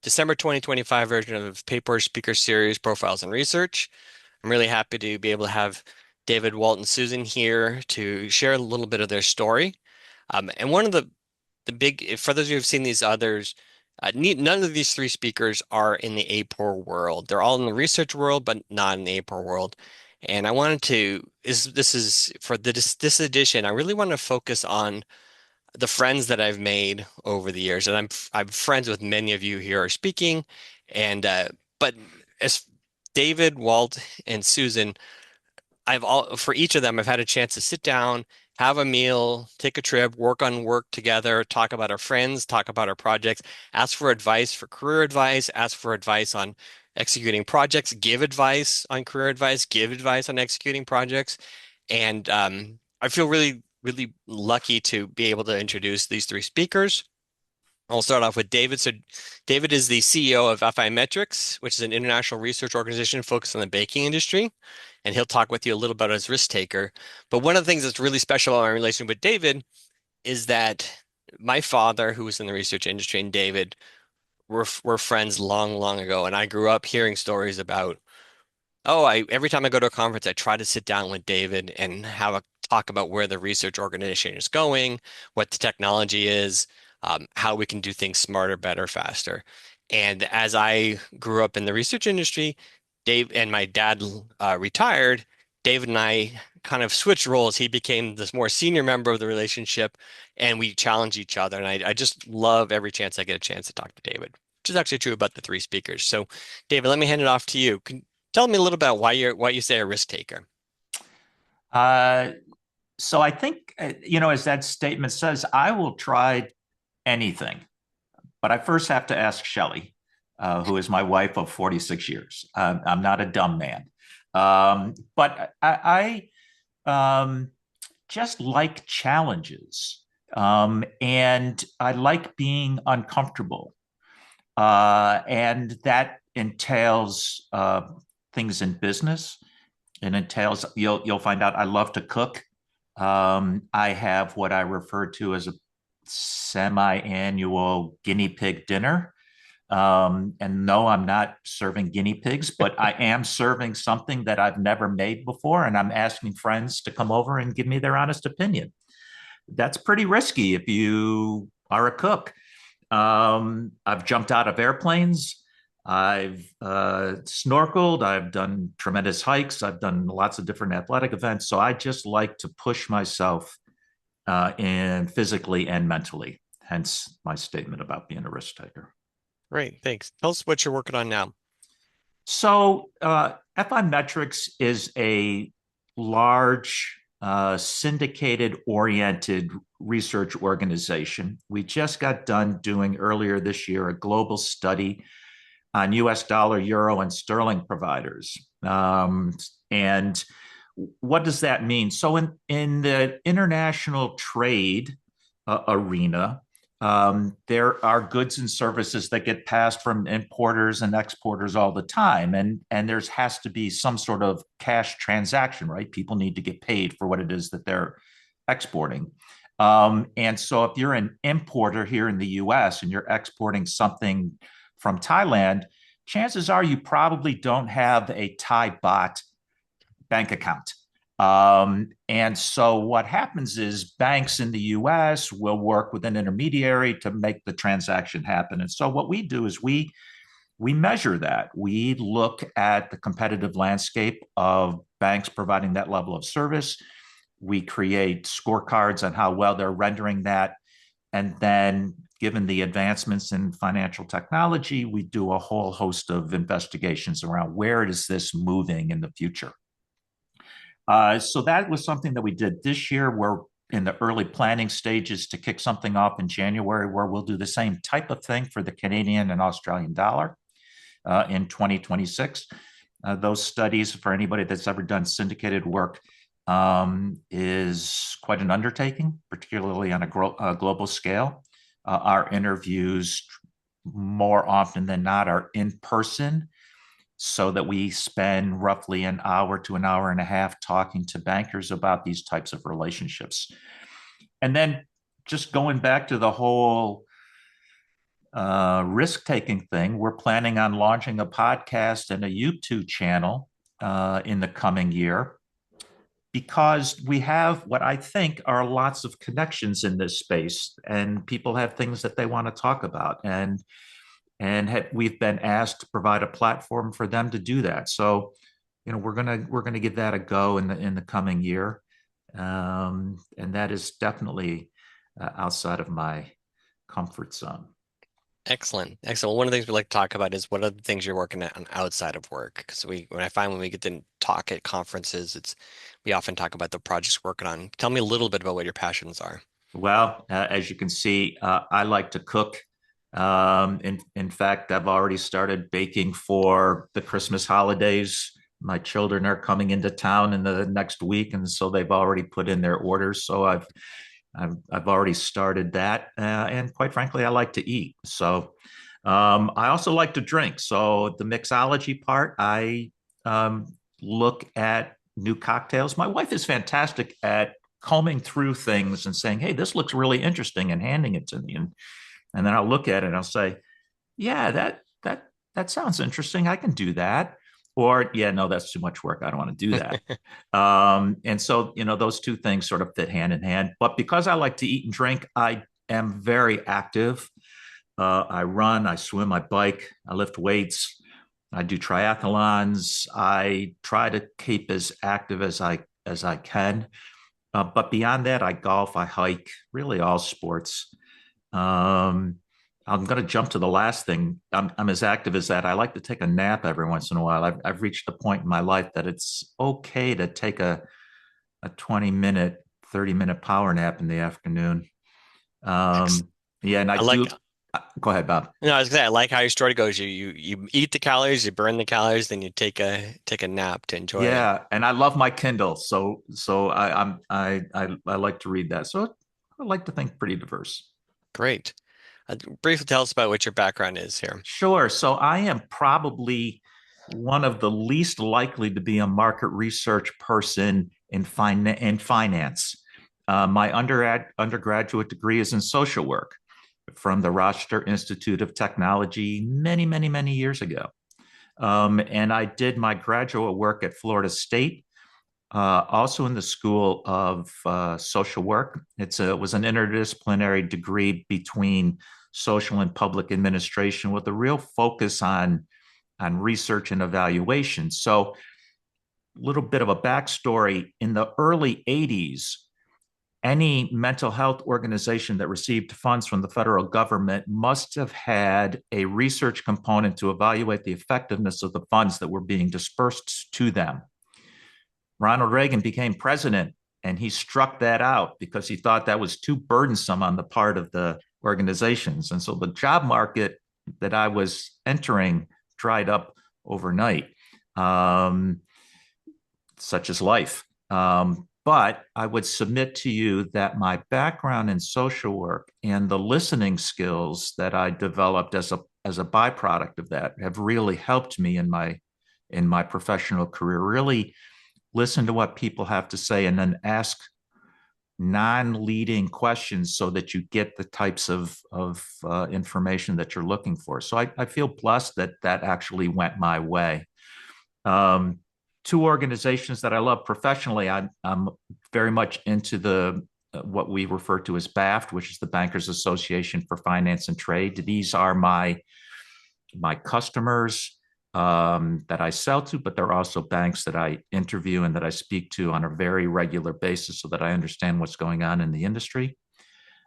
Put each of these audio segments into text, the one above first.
December 2025 version of PAPOR Speaker Series Profiles and Research. I'm really happy to be able to have David, Walt, and Susan here to share a little bit of their story. And one of the big, for those of you who've seen these others, none of these three speakers are in the AAPOR world. They're all in the research world, but not in the AAPOR world. And I wanted to, this is for this edition, I really want to focus on the friends that I've made over the years, and I'm friends with many of you here are speaking, and but as David, Walt, and Susan, I've all for each of them, I've had a chance to sit down, have a meal, take a trip, work on work together, talk about our friends, talk about our projects, ask for advice for career advice, ask for advice on executing projects, give advice on career advice, give advice on executing projects. And I feel really, really lucky to be able to introduce these three speakers. I'll start off with David. So, David is the CEO of Fimetrix, which is an international research organization focused on the baking industry. And he'll talk with you a little about his risk taker. But one of the things that's really special about my relation with David is that my father, who was in the research industry, and David were friends long, long ago. And I grew up hearing stories about every time I go to a conference, I try to sit down with David and have a talk about where the research organization is going, what the technology is, how we can do things smarter, better, faster. And as I grew up in the research industry, Dave and my dad retired, David and I kind of switched roles. He became this more senior member of the relationship, and we challenge each other. And I just love every chance I get a chance to talk to David, which is actually true about the three speakers. So, David, let me hand it off to you. Tell me a little about why you say a risk taker. Uh, so I think, as that statement says, I will try anything, but I first have to ask Shelley, who is my wife of 46 years. I'm not a dumb man. But I just like challenges. And I like being uncomfortable. And that entails things in business. It entails you'll find out I love to cook. I have what I refer to as a semi-annual guinea pig dinner. And no, I'm not serving guinea pigs, but I am serving something that I've never made before, and I'm asking friends to come over and give me their honest opinion. That's pretty risky if you are a cook. I've jumped out of airplanes. I've snorkeled. I've done tremendous hikes. I've done lots of different athletic events. So I just like to push myself in physically and mentally. Hence my statement about being a risk taker. Great, thanks. Tell us what you're working on now. So FI Metrics is a large syndicated oriented research organization. We just got done doing earlier this year a global study on US dollar, euro, and sterling providers. And what does that mean? So in the international trade arena, there are goods and services that get passed from importers and exporters all the time, and there's has to be some sort of cash transaction, right? People need to get paid for what it is that they're exporting. And so if you're an importer here in the US and you're exporting something from Thailand, chances are you probably don't have a Thai baht bank account. And so what happens is banks in the US will work with an intermediary to make the transaction happen. And so what we do is we measure that. We look at the competitive landscape of banks providing that level of service. We create scorecards on how well they're rendering that. And then, given the advancements in financial technology, we do a whole host of investigations around where is this moving in the future. So that was something that we did this year. We're in the early planning stages to kick something off in January where we'll do the same type of thing for the Canadian and Australian dollar in 2026. Those studies, for anybody that's ever done syndicated work, is quite an undertaking, particularly on a global scale. Our interviews, more often than not, are in person, so that we spend roughly an hour to an hour and a half talking to bankers about these types of relationships. And then just going back to the whole risk-taking thing. We're planning on launching a podcast and a YouTube channel in the coming year because we have what I think are lots of connections in this space, and people have things that they want to talk about, and we've been asked to provide a platform for them to do that. So, we're gonna give that a go in the coming year, and that is definitely outside of my comfort zone. Excellent. Excellent. One of the things we like to talk about is what are the things you're working on outside of work? Because when we get to talk at conferences, we often talk about the projects we're working on. Tell me a little bit about what your passions are. Well, as you can see, I like to cook. In fact, I've already started baking for the Christmas holidays. My children are coming into town in the next week, and so they've already put in their orders. So I've already started that, and quite frankly, I like to eat. So I also like to drink. So the mixology part, I look at new cocktails. My wife is fantastic at combing through things and saying, "Hey, this looks really interesting," and handing it to me, and then I'll look at it and I'll say, "Yeah, that sounds interesting. I can do that." Or, "Yeah, no, that's too much work. I don't want to do that." And so, those two things sort of fit hand in hand. But because I like to eat and drink, I am very active. I run, I swim, I bike, I lift weights, I do triathlons. I try to keep as active as I can. But beyond that, I golf, I hike, really all sports. Um, I'm going to jump to the last thing. I'm as active as that. I like to take a nap every once in a while. I've reached a point in my life that it's okay to take a 20-minute, 30-minute power nap in the afternoon. Ex- Yeah, and I I like, do. Go ahead, Bob. I was gonna say, I like how your story goes. You eat the calories, you burn the calories, then you take a nap to enjoy it. Yeah, and I love my Kindle, so I like to read that. So I like to think pretty diverse. Great. Briefly tell us about what your background is here. Sure. So I am probably one of the least likely to be a market research person in finance. My undergraduate degree is in social work from the Rochester Institute of Technology many, many, many years ago. And I did my graduate work at Florida State, also in the School of Social Work. It was an interdisciplinary degree between social and public administration with a real focus on research and evaluation. So, a little bit of a backstory: in the early '80s, any mental health organization that received funds from the federal government must have had a research component to evaluate the effectiveness of the funds that were being dispersed to them. Ronald Reagan became president, and he struck that out because he thought that was too burdensome on the part of the organizations. And so the job market that I was entering dried up overnight, um, such as life. But I would submit to you that my background in social work and the listening skills that I developed as a byproduct of that have really helped me in my professional career. Really listen to what people have to say and then ask non-leading questions so that you get the types of information that you're looking for. So I feel blessed that that actually went my way. Um, Two organizations that I love professionally, I'm very much into the what we refer to as BAFT, which is the Bankers Association for Finance and Trade. These are my customers that I sell to, but they're also banks that I interview and that I speak to on a very regular basis so that I understand what's going on in the industry.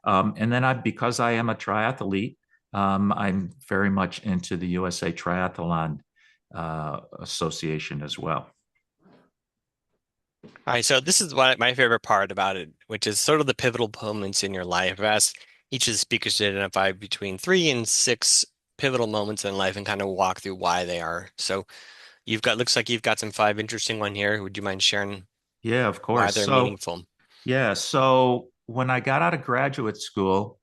And then because I am a triathlete, I'm very much into the USA Triathlon Association as well. All right, so this is what my favorite part about it, which is sort of the pivotal moments in your life. I've asked each of the speakers to identify between 3 and 6 pivotal moments in life and kind of walk through why they are. So looks like you've got some 5 interesting one here. Would you mind sharing Yeah, of why course. they're So, meaningful? yeah, so when I got out of graduate school,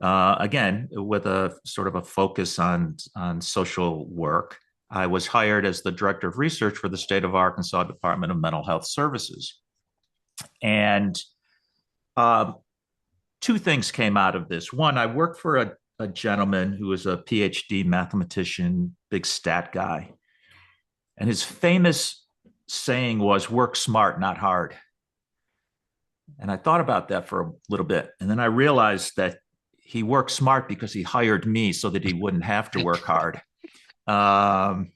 again, with a sort of a focus on social work, I was hired as the director of research for the state of Arkansas Department of Mental Health Services. And uh, two things came out of this. One, I worked for a gentleman who was a PhD mathematician, big stat guy. And his famous saying was, work smart, not hard. And I thought about that for a little bit. And then I realized that he worked smart because he hired me so that he wouldn't have to work hard. Um,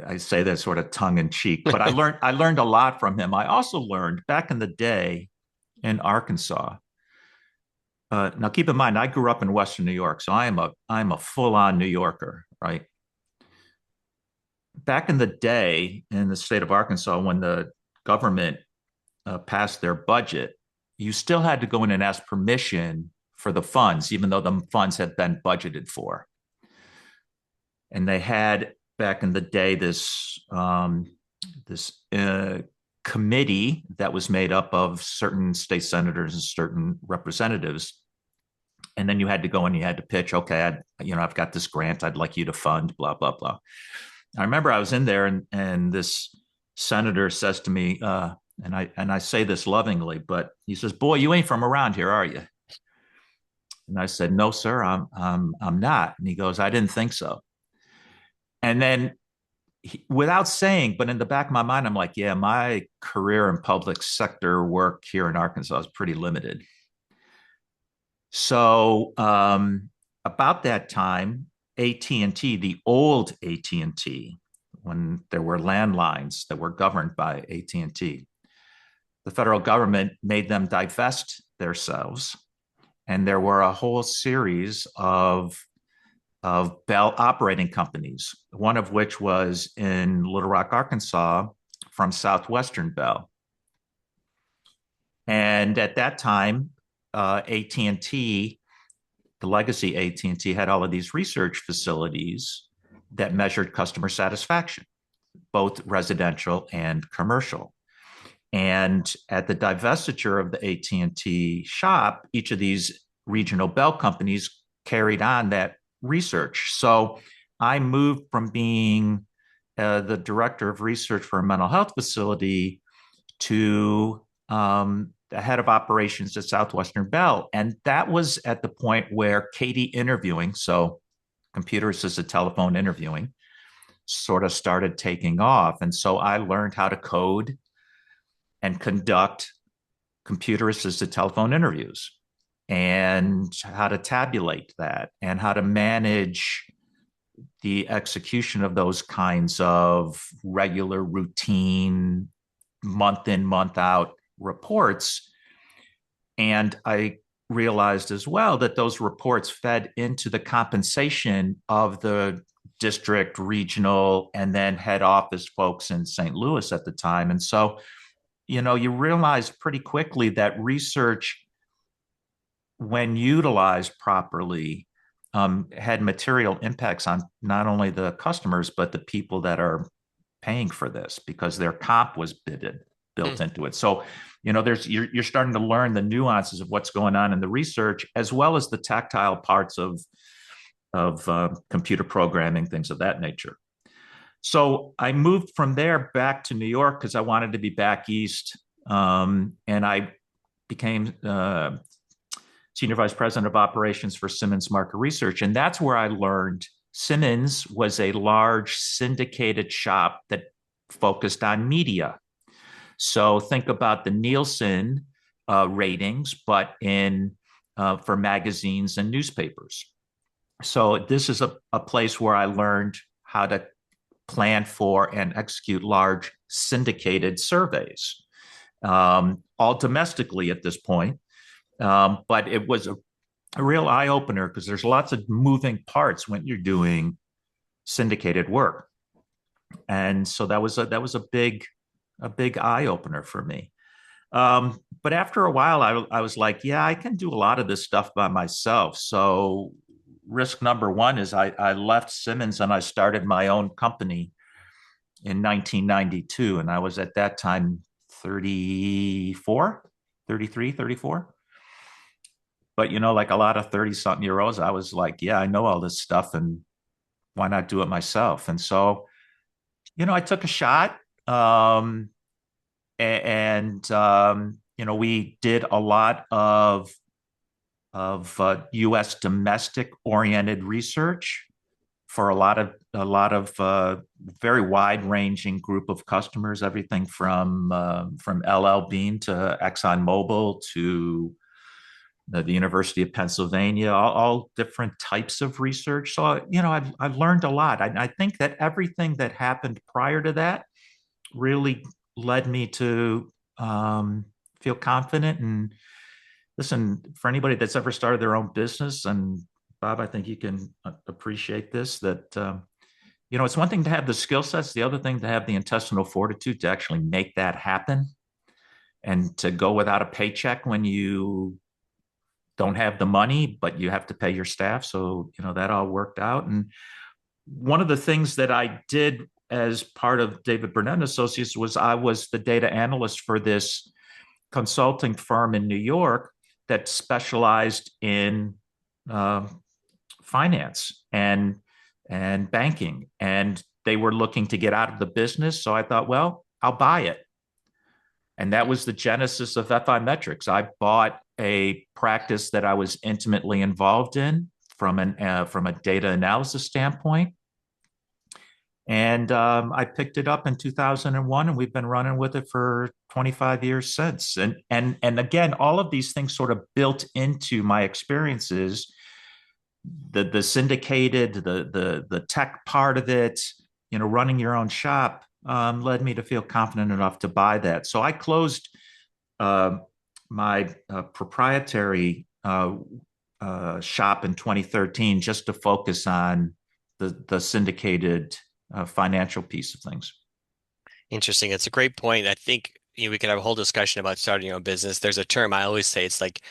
I say that sort of tongue in cheek, but I learned a lot from him. I also learned back in the day in Arkansas. Now, keep in mind, I grew up in Western New York, so I'm a full on New Yorker, right? Back in the day in the state of Arkansas, when the government passed their budget, you still had to go in and ask permission for the funds, even though the funds had been budgeted for. And they had back in the day this committee that was made up of certain state senators and certain representatives. And then you had to go and you had to pitch, okay, I've got this grant I'd like you to fund, blah, blah, blah. I remember I was in there and this senator says to me, and I say this lovingly, but he says, "Boy, you ain't from around here, are you?" And I said, "No, sir, I'm not." And he goes, "I didn't think so." And then without saying, but in the back of my mind, I'm like, yeah, my career in public sector work here in Arkansas is pretty limited. So about that time, AT&T, the old AT&T, when there were landlines that were governed by AT&T, the federal government made them divest themselves. And there were a whole series of Bell operating companies, one of which was in Little Rock, Arkansas, from Southwestern Bell. And at that time, AT&T, the legacy AT&T, had all of these research facilities that measured customer satisfaction, both residential and commercial. And at the divestiture of the AT&T shop, each of these regional Bell companies carried on that research. So I moved from being the director of research for a mental health facility to the head of operations at Southwestern Bell. And that was at the point where Katie interviewing, so computer assisted telephone interviewing, sort of started taking off. And so I learned how to code and conduct computer assisted telephone interviews and how to tabulate that and how to manage the execution of those kinds of regular routine month in month out reports. And I realized as well that those reports fed into the compensation of the district, regional, and then head office folks in St. Louis at the time. And so, you realize pretty quickly that research, when utilized properly, had material impacts on not only the customers, but the people that are paying for this because their comp was built into it. So, you're starting to learn the nuances of what's going on in the research, as well as the tactile parts of computer programming, things of that nature. So I moved from there back to New York because I wanted to be back east, and I became senior vice president of operations for Simmons Market Research, and that's where I learned Simmons was a large syndicated shop that focused on media. So think about the Nielsen ratings, but in for magazines and newspapers. So this is a place where I learned how to plan for and execute large syndicated surveys, all domestically at this point. But it was a real eye opener because there's lots of moving parts when you're doing syndicated work, and so that was a big eye opener for me. But after a while, I was like, yeah, I can do a lot of this stuff by myself. So risk number one is I left Simmons and I started my own company in 1992. And I was at that time 34, 33, 34. But, like a lot of 30 something year olds, I was like, yeah, I know all this stuff and why not do it myself? And so, I took a shot. And we did a lot of U.S. domestic oriented research for a lot of very wide ranging group of customers, everything from LL Bean to ExxonMobil to the University of Pennsylvania, all different types of research. So I've learned a lot. I think that everything that happened prior to that really led me to feel confident. And listen, for anybody that's ever started their own business, and Bob, I think you can appreciate this, that it's one thing to have the skill sets, the other thing to have the intestinal fortitude to actually make that happen and to go without a paycheck when you don't have the money, but you have to pay your staff. So, that all worked out. And one of the things that I did as part of David Burnett and Associates was I was the data analyst for this consulting firm in New York that specialized in uh, finance and banking, and they were looking to get out of the business. So I thought, well, I'll buy it, and that was the genesis of Fimetrix. I bought a practice that I was intimately involved in from a data analysis standpoint, and I picked it up in 2001, and we've been running with it for 25 years since. And again, all of these things sort of built into my experiences. The syndicated, the tech part of it, running your own shop, led me to feel confident enough to buy that. So I closed uh, my proprietary shop in 2013 just to focus on the syndicated financial piece of things. Interesting. It's a great point. I think we could have a whole discussion about starting your own business. There's a term I always say, it's like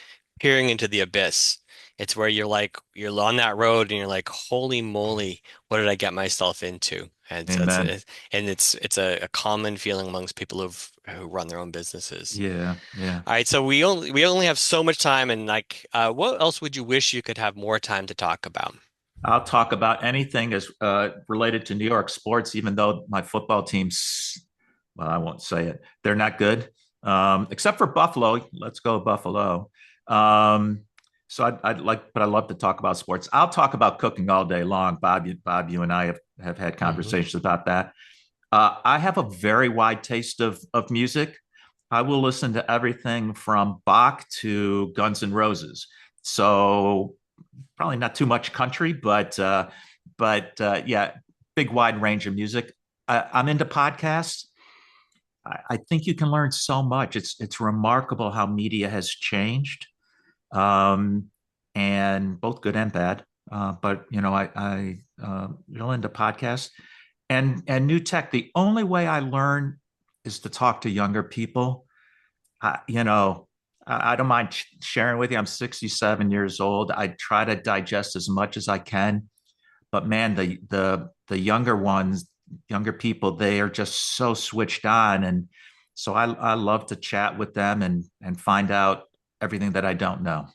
peering into the abyss. It's where you're on that road and you're like, holy moly, what did I get myself into? And so Amen. it's a common feeling amongst people who run their own businesses. Yeah, yeah. All right, so we only have so much time, and like, what else would you wish you could have more time to talk about? I'll talk about anything as related to New York sports, even though my football teams, well, I won't say it. They're not good, except for Buffalo. Let's go Buffalo. So I'd like, but I love to talk about sports. I'll talk about cooking all day long. Bob, you and I have had Hmm. conversations about that. I have a very wide taste of music. I will listen to everything from Bach to Guns N' Roses. So probably not too much country, but yeah, big wide range of music. I'm into podcasts. I think you can learn so much. It's remarkable how media has changed, um, and both good and bad. But I real into podcasts and new tech. The only way I learn is to talk to younger people. I, you know, I don't mind sharing with you. I'm 67 years old. I try to digest as much as I can, but man, the younger ones, younger people, they are just so switched on, and so I love to chat with them and find out everything that I don't know.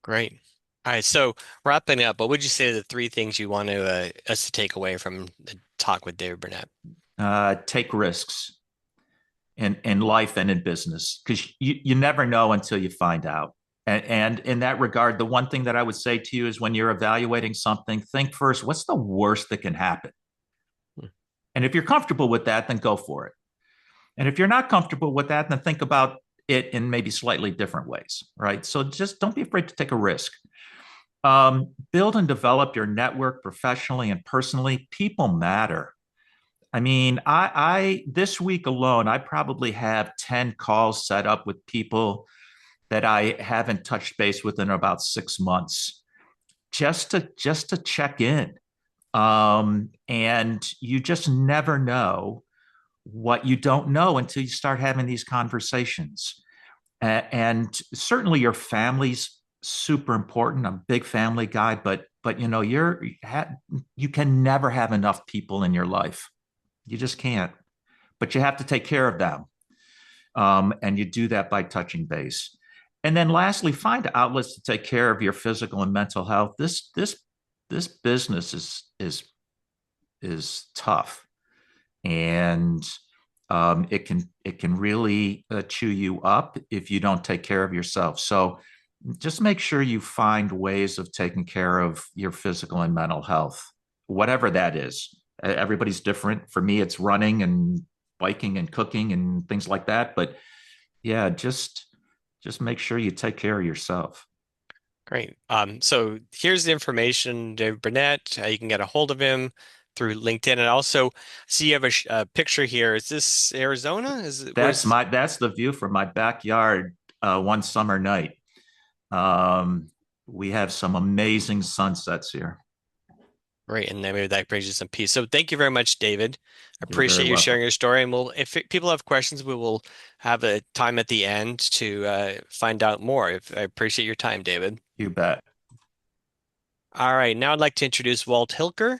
Great. All right, so wrapping up, what would you say are the three things you want us to take away from the talk with David Burnett? Take risks in life and in business because you never know until you find out. And in that regard, the one thing that I would say to you is when you're evaluating something, think first, what's the worst that can happen? And if you're comfortable with that, then go for it. And if you're not comfortable with that, then think about it in maybe slightly different ways, right? So just don't be afraid to take a risk. Build and develop your network professionally and personally. People matter. I mean, I this week alone, I probably have 10 calls set up with people that I haven't touched base with in about 6 months, just to check in. And you just never know what you don't know until you start having these conversations. And certainly your family's super important. I'm a big family guy, but you can never have enough people in your life. You just can't. But you have to take care of them, and you do that by touching base. And then lastly, find outlets to take care of your physical and mental health. This business is tough, and it can really chew you up if you don't take care of yourself. So just make sure you find ways of taking care of your physical and mental health, whatever that is. Everybody's different. For me, it's running and biking and cooking and things like that. But yeah, just make sure you take care of yourself. Great. So here's the information, Dave Burnett. You can get a hold of him through LinkedIn, and also see you have a picture here. Is this Arizona? Is it where's That's the view from my backyard one summer night. Um, we have some amazing sunsets here. Great, and then maybe that brings you some peace. So thank you very much, David. I You're very appreciate you welcome. sharing your story. And people have questions, we will have a time at the end to find out more. I appreciate your time, David. You bet. All right, now I'd like to introduce Walt Hilker.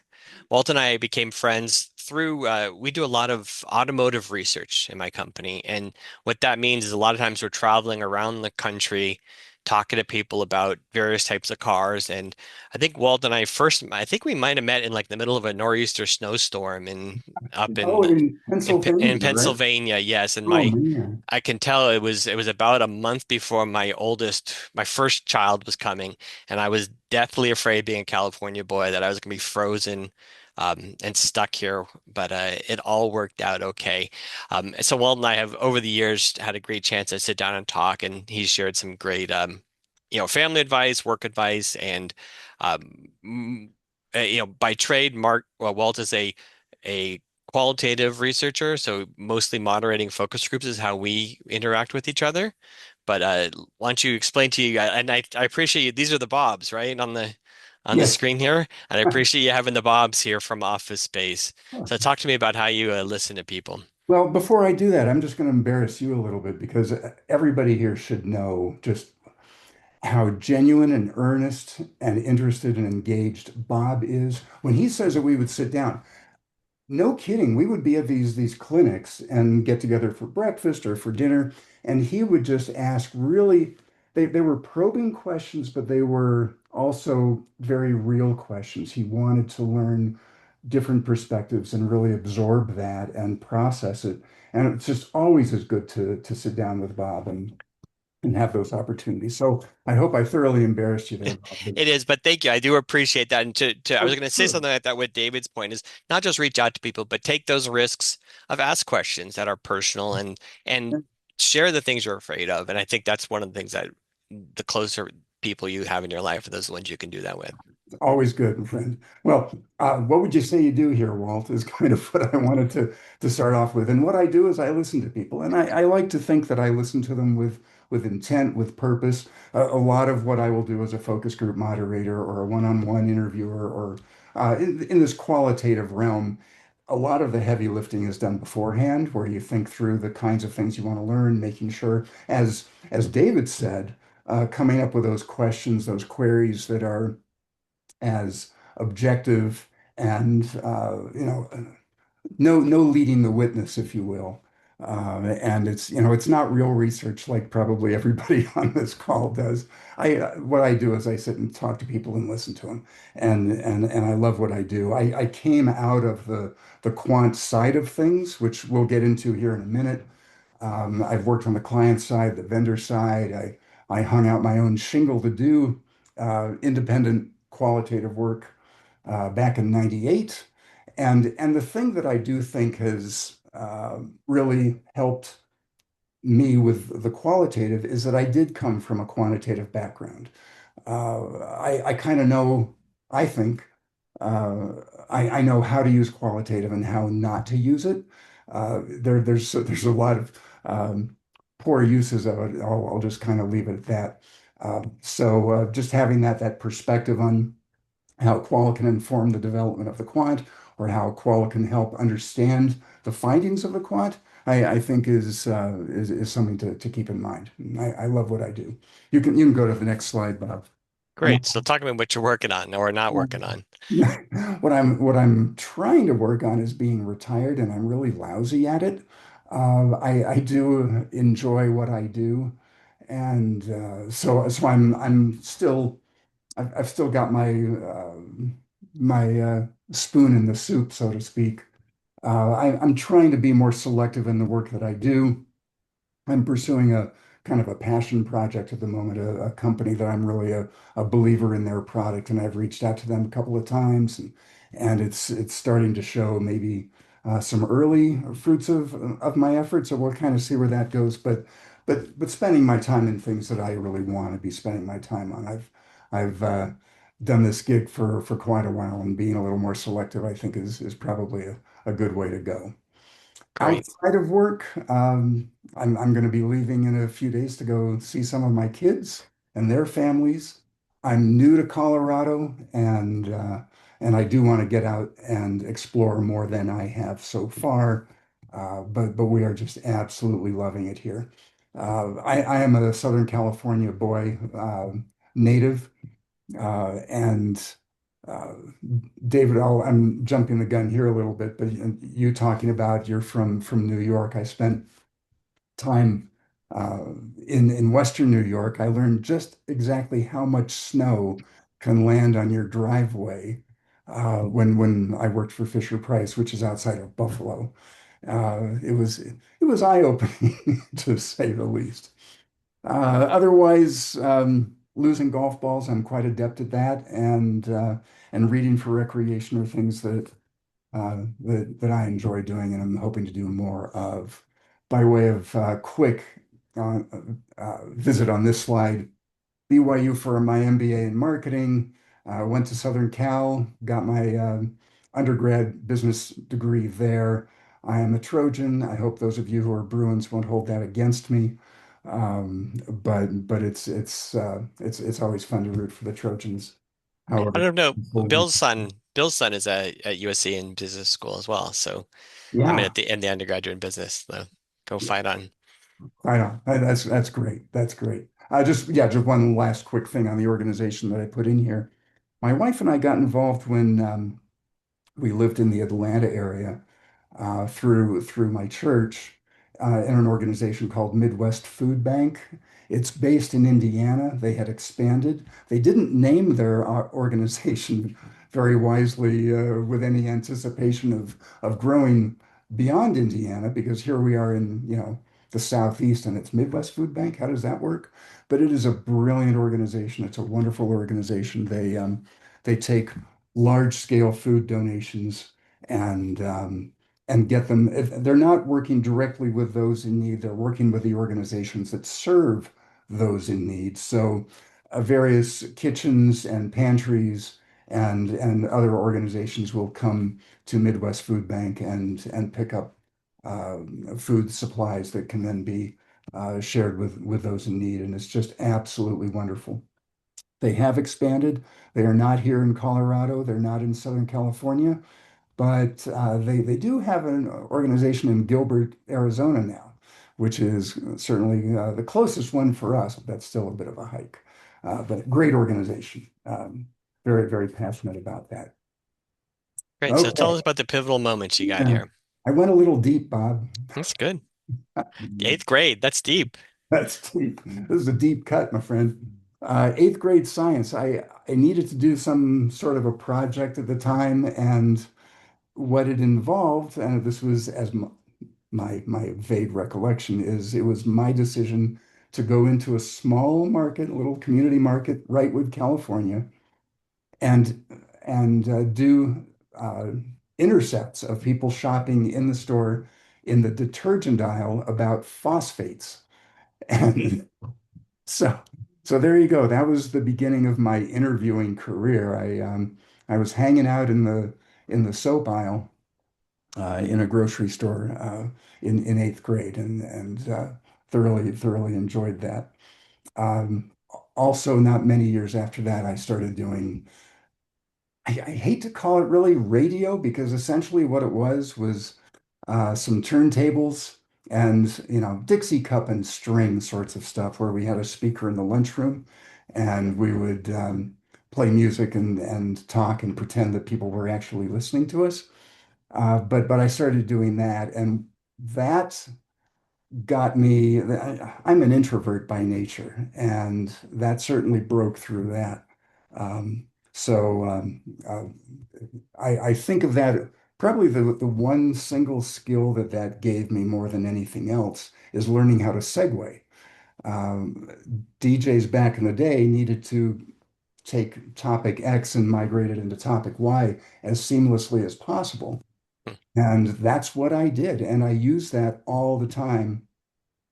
Walt and I became friends through, we do a lot of automotive research in my company. And what that means is a lot of times we're traveling around the country talking to people about various types of cars. And I think Walt and I think we might have met in like the middle of a nor'easter snowstorm in up Oh, in in Pennsylvania, right? Pennsylvania. Yes, and Oh my man. I can tell it was about a month before my first child was coming, and I was deathly afraid being a California boy that I was going to be frozen and stuck here. But it all worked out okay. So Walt and I have over the years had a great chance to sit down and talk, and he's shared some great family advice, work advice, and by trade, Walt is a qualitative researcher, so mostly moderating focus groups is how we interact with each other. But why don't you explain to you, and I appreciate you, these are the bobs, right, on the Yes. screen here, and I appreciate you having the bobs here from Office Space. Oh. So talk to me about how you listen to people. Well, before I do that, I'm just going to embarrass you a little bit because everybody here should know just how genuine and earnest and interested and engaged Bob is. When he says that we would sit down, no kidding. We would be at these clinics and get together for breakfast or for dinner, and he would just ask really, they were probing questions, but they were also very real questions. He wanted to learn different perspectives and really absorb that and process it. And it's just always as good to sit down with Bob and have those opportunities. So I hope I thoroughly embarrassed you there, Bob. It is, but thank you. I do appreciate that. And I was Oh, going to say sure. something like that with David's point is not just reach out to people, but take those risks of ask questions that are personal and share the things you're afraid of. And I think that's one of the things that the closer people you have in your life are those ones you can do that with. Always good, friend. Well, what would you say you do here, Walt, is kind of what I wanted to start off with. And what I do is I listen to people, and I like to think that I listen to them with intent, with purpose. A lot of what I will do as a focus group moderator or a one-on-one interviewer or in this qualitative realm, a lot of the heavy lifting is done beforehand, where you think through the kinds of things you want to learn, making sure, as David said, coming up with those questions, those queries that are as objective and no leading the witness, if you will. And it's not real research like probably everybody on this call does. What I do is I sit and talk to people and listen to them, and I love what I do. I came out of the quant side of things, which we'll get into here in a minute. I've worked on the client side, the vendor side. I hung out my own shingle to do independent qualitative work back in '98. And the thing that I do think has really helped me with the qualitative is that I did come from a quantitative background. I kind of know, I think, uh, I know how to use qualitative and how not to use it. There's a lot of poor uses of it. I'll just kind of leave it at that. So just having that perspective on how qual can inform the development of the quant, or how qual can help understand the findings of the quant, I think is something to keep in mind. I love what I do. You can go to the next slide, Bob. I'm Great. So talk about what you're working on or not working on. what I'm trying to work on is being retired, and I'm really lousy at it. I do enjoy what I do, and so I'm still I've still got my spoon in the soup, so to speak. I'm trying to be more selective in the work that I do. I'm pursuing kind of a passion project at the moment, a company that I'm really a believer in their product, and I've reached out to them a couple of times, and it's starting to show maybe some early fruits of my efforts. So we'll kind of see where that goes. But spending my time in things that I really want to be spending my time on. I've done this gig for quite a while, and being a little more selective, I think, is probably a good way to go. Great. Outside of work, I'm going to be leaving in a few days to go see some of my kids and their families. I'm new to Colorado, and I do want to get out and explore more than I have so far. But we are just absolutely loving it here. I am a Southern California boy, native, and uh, David, I'm jumping the gun here a little bit, but you talking about you're from New York. I spent time uh, in Western New York. I learned just exactly how much snow can land on your driveway when I worked for Fisher Price, which is outside of Buffalo. It was eye-opening to say the least. Otherwise, losing golf balls, I'm quite adept at that, and reading for recreation are things that I enjoy doing, and I'm hoping to do more of. By way of quick uh, visit on this slide, BYU for my MBA in marketing. Went to Southern Cal, got my undergrad business degree there. I am a Trojan. I hope those of you who are Bruins won't hold that against me. But it's always fun to root for the Trojans. I However, don't know. Bill's son is at USC in business school as well. So I mean, yeah, at the in the undergraduate in business, so go fight on. I know. That's great. That's great. Just one last quick thing on the organization that I put in here. My wife and I got involved when we lived in the Atlanta area through my church in an organization called Midwest Food Bank. It's based in Indiana. They had expanded. They didn't name their organization very wisely with any anticipation of growing beyond Indiana, because here we are in, the Southeast, and it's Midwest Food Bank. How does that work? But it is a brilliant organization. It's a wonderful organization. They take large scale food donations and get them. If they're not working directly with those in need, they're working with the organizations that serve those in need. So, various kitchens and pantries and other organizations will come to Midwest Food Bank and pick up food supplies that can then be shared with those in need, and it's just absolutely wonderful. They have expanded. They are not here in Colorado. They're not in Southern California, but they do have an organization in Gilbert, Arizona now, which is certainly the closest one for us. But that's still a bit of a hike. But a great organization. Very, very passionate about that. Great. So tell us Okay. about the pivotal moments you got Yeah. here. I went a little deep, Bob. That's good. Eighth grade. That's deep. That's deep. This is a deep cut, my friend. Eighth grade science. I needed to do some sort of a project at the time, and what it involved, and this was as my vague recollection is, it was my decision to go into a small market, a little community market, Wrightwood, California, and do intercepts of people shopping in the store in the detergent aisle about phosphates. And so, so there you go. That was the beginning of my interviewing career. I was hanging out in the soap aisle in a grocery store in eighth grade, and thoroughly enjoyed that. Um, Also, not many years after that, I started doing. I hate to call it really radio, because essentially what it was some turntables and Dixie cup and string sorts of stuff, where we had a speaker in the lunchroom, and we would play music and talk and pretend that people were actually listening to us. But I started doing that, and that got me. I'm an introvert by nature, and that certainly broke through that. Um, so I think of that, probably the one single skill that gave me more than anything else is learning how to segue. Um, DJs back in the day needed to take topic X and migrate it into topic Y as seamlessly as possible. And that's what I did. And I use that all the time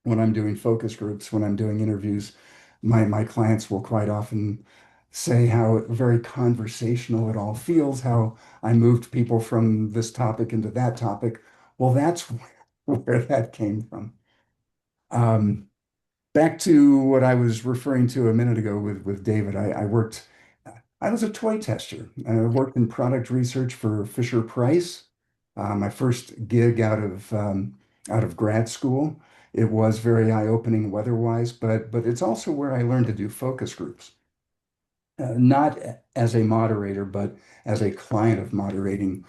when I'm doing focus groups, when I'm doing interviews. My clients will quite often say how very conversational it all feels, how I moved people from this topic into that topic. Well, that's where that came from. Um, Back to what I was referring to a minute ago with David, I was a toy tester. I worked in product research for Fisher Price. My first gig out of grad school. It was very eye-opening weather-wise, but it's also where I learned to do focus groups, not as a moderator, but as a client of moderating.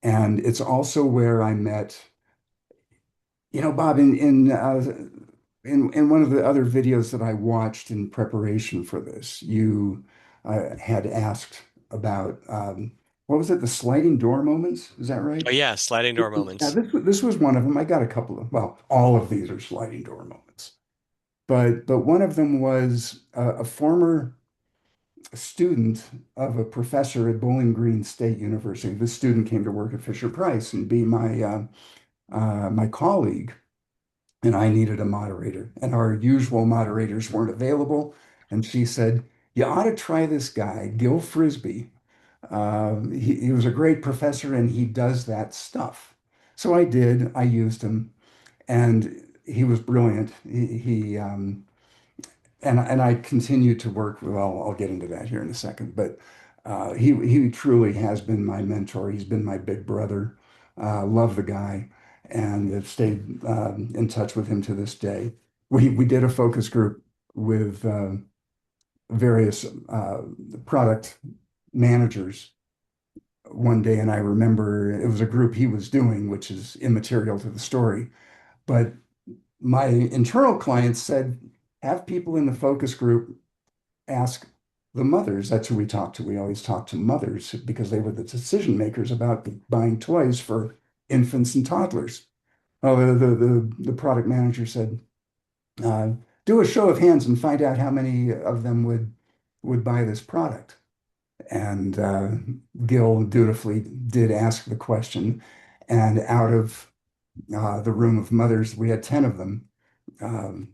And it's also where I met, Bob, in one of the other videos that I watched in preparation for this, you had asked about what was it, the sliding door moments? Is that right? Oh yeah, sliding door Yeah, moments. this was one of them. I got a couple of, well, all of these are sliding door moments, but one of them was a former student of a professor at Bowling Green State University. This student came to work at Fisher Price and be my colleague, and I needed a moderator, and our usual moderators weren't available. And she said, "You ought to try this guy, Gil Frisbee. He was a great professor, and he does that stuff." So I did. I used him, and he was brilliant. And I continued to work. Well, I'll get into that here in a second. But he truly has been my mentor. He's been my big brother. Love the guy, and have stayed in touch with him to this day. We did a focus group with various product managers one day, and I remember it was a group he was doing, which is immaterial to the story. But my internal clients said, have people in the focus group ask the mothers. That's who we talk to. We always talk to mothers because they were the decision makers about buying toys for infants and toddlers. Oh, the product manager said, uh, do a show of hands and find out how many of them would buy this product. And Gil dutifully did ask the question. And out of the room of mothers, we had 10 of them. Um,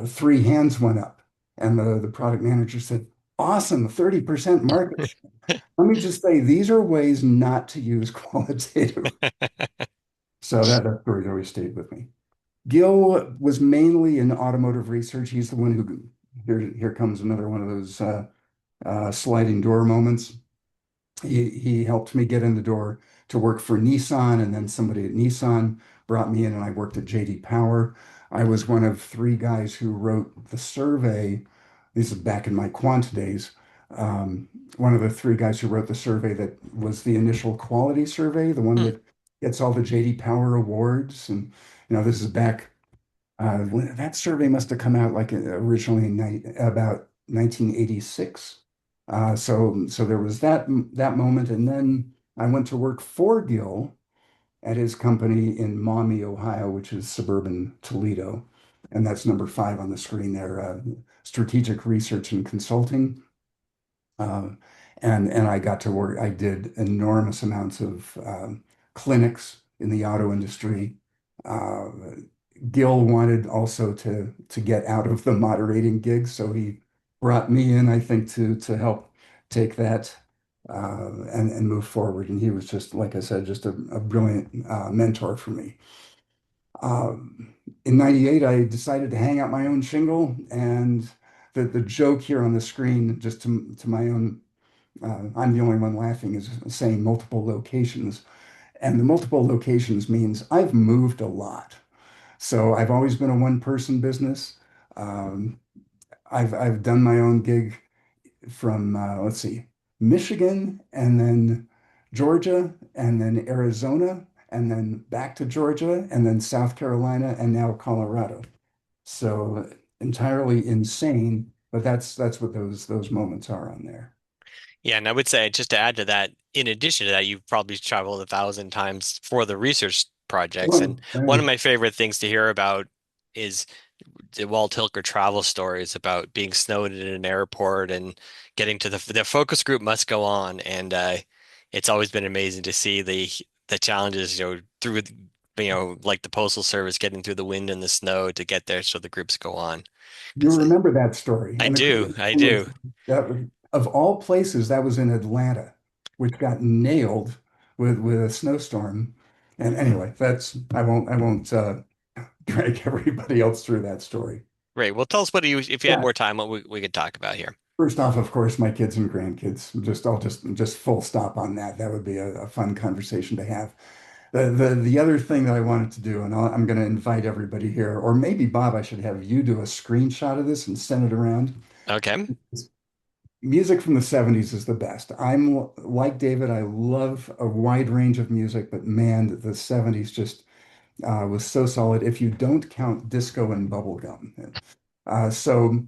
Three hands went up, and the product manager said, "Awesome, 30% market share." Let me just say, these are ways not to use qualitative. So that story's always stayed with me. Gil was mainly in automotive research. He's the one who, here comes another one of those sliding door moments. He helped me get in the door to work for Nissan, and then somebody at Nissan brought me in, and I worked at JD Power. I was one of three guys who wrote the survey. This is back in my quant days. One of the three guys who wrote the survey that was the initial quality survey, the one Hmm. that gets all the JD Power awards. And this is back that survey must have come out like originally in about 1986. So there was that moment, and then I went to work for Gil at his company in Maumee, Ohio, which is suburban Toledo, and that's number 5 on the screen there. Strategic Research and Consulting. Uh, and I got to work. I did enormous amounts of clinics in the auto industry. Uh, Gil wanted also to get out of the moderating gig, so he brought me in, I think, to help take that and move forward. And he was just, like I said, just a brilliant mentor for me. In '98, I decided to hang out my own shingle, and the joke here on the screen, just to my own, I'm the only one laughing, is saying multiple locations. And the multiple locations means I've moved a lot. So I've always been a one-person business. Um, I've done my own gig from let's see, Michigan, and then Georgia, and then Arizona, and then back to Georgia, and then South Carolina, and now Colorado. So entirely insane, but that's what those moments are on there. Yeah, and I would say just to add to that, in addition to that, you've probably traveled 1,000 times for the research projects. And Well, one of my favorite things to hear about is the Walt Hilker travel stories about being snowed in an airport and getting to the focus group must go on. And it's always been amazing to see the challenges, through, like the Postal Service getting through the wind and the snow to get there so the groups go on. You Because remember that story. I And the do, crazy I thing is do. that of all places, that was in Atlanta, which got nailed with a snowstorm. And anyway, that's I won't drag everybody else through that story. Great. Well, tell us if you had Yeah. more time, what we could talk about here. First off, of course, my kids and grandkids. I'll just full stop on that. That would be a fun conversation to have. The other thing that I wanted to do, and I'm going to invite everybody here, or maybe Bob, I should have you do a screenshot of this and send it around. Okay. Music from the 70s is the best. I'm like David, I love a wide range of music, but man, the 70s just was so solid if you don't count disco and bubblegum. So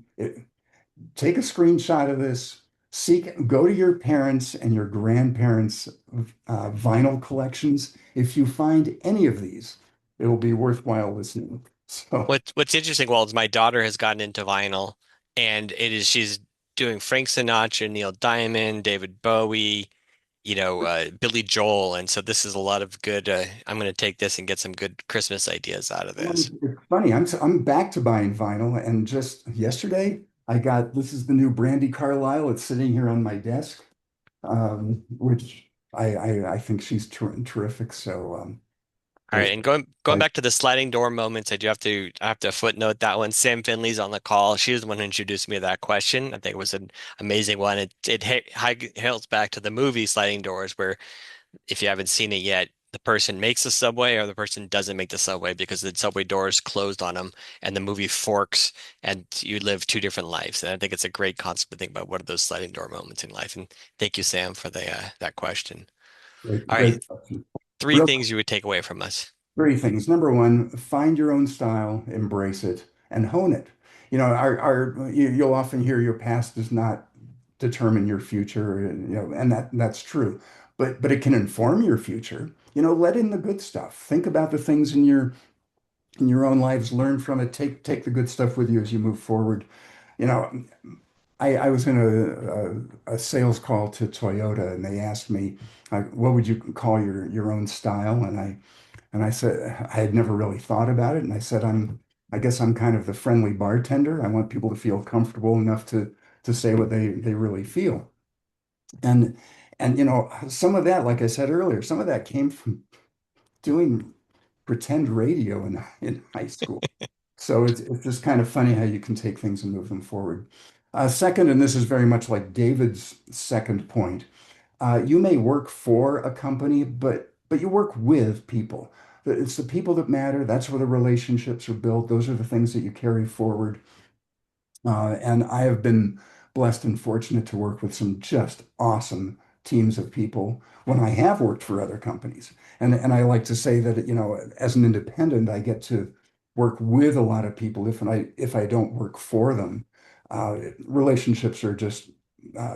take a screenshot of this, go to your parents and your grandparents' vinyl collections. If you find any of these, it will be worthwhile listening. So What's interesting, Walt, is my daughter has gotten into vinyl, and she's doing Frank Sinatra, Neil Diamond, David Bowie, Billy Joel, and so this is a lot of good. I'm going to take this and get some good Christmas ideas out of this. it's funny. I'm back to buying vinyl, and just yesterday I got this is the new Brandy Carlisle. It's sitting here on my desk, which I think she's terrific. So All right, there's and going like back to the sliding door moments, I have to footnote that one. Sam Finley's on the call. She was the one who introduced me to that question. I think it was an amazing one. It hails back to the movie Sliding Doors, where if you haven't seen it yet, the person makes the subway or the person doesn't make the subway because the subway doors closed on them, and the movie forks, and you live two different lives. And I think it's a great concept to think about what are those sliding door moments in life. And thank you, Sam, for the that question. All great right, question. three Real things you would take away from us. Three things. Number one, find your own style, embrace it, and hone it. You'll often hear your past does not determine your future, and that's true. But it can inform your future. Let in the good stuff. Think about the things in your own lives, learn from it, take the good stuff with you as you move forward. You know, I was in a sales call to Toyota, and they asked me, what would you call your own style? And I said, I had never really thought about it. And I said, I guess I'm kind of the friendly bartender. I want people to feel comfortable enough to say what they really feel. And some of that, like I said earlier, some of that came from doing pretend radio in high school. So it's just kind of funny how you can take things and move them forward. Second, and this is very much like David's second point, you may work for a company, but you work with people. It's the people that matter. That's where the relationships are built. Those are the things that you carry forward. And I have been blessed and fortunate to work with some just awesome teams of people when I have worked for other companies. And I like to say that, as an independent, I get to work with a lot of people if I don't work for them. Relationships are just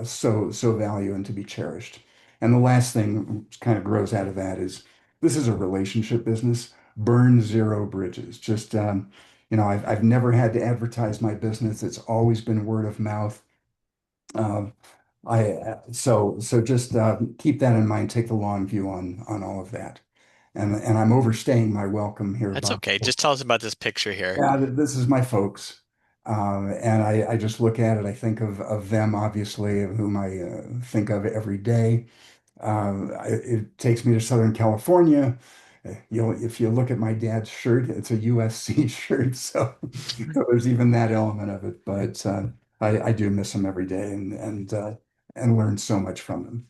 so value and to be cherished. And the last thing which kind of grows out of that is this is a relationship business. Burn zero bridges. Just I've never had to advertise my business. It's always been word of mouth. Um, so just keep that in mind. Take the long view on all of that. And I'm overstaying my welcome here, That's Bob. okay. Just tell us about this picture here. Yeah, this is my folks. And I just look at it. I think of them, obviously, of whom I think of every day. It takes me to Southern California. If you look at my dad's shirt, it's a USC shirt, so there's even that element of it. But I do miss them every day and learn so much from them.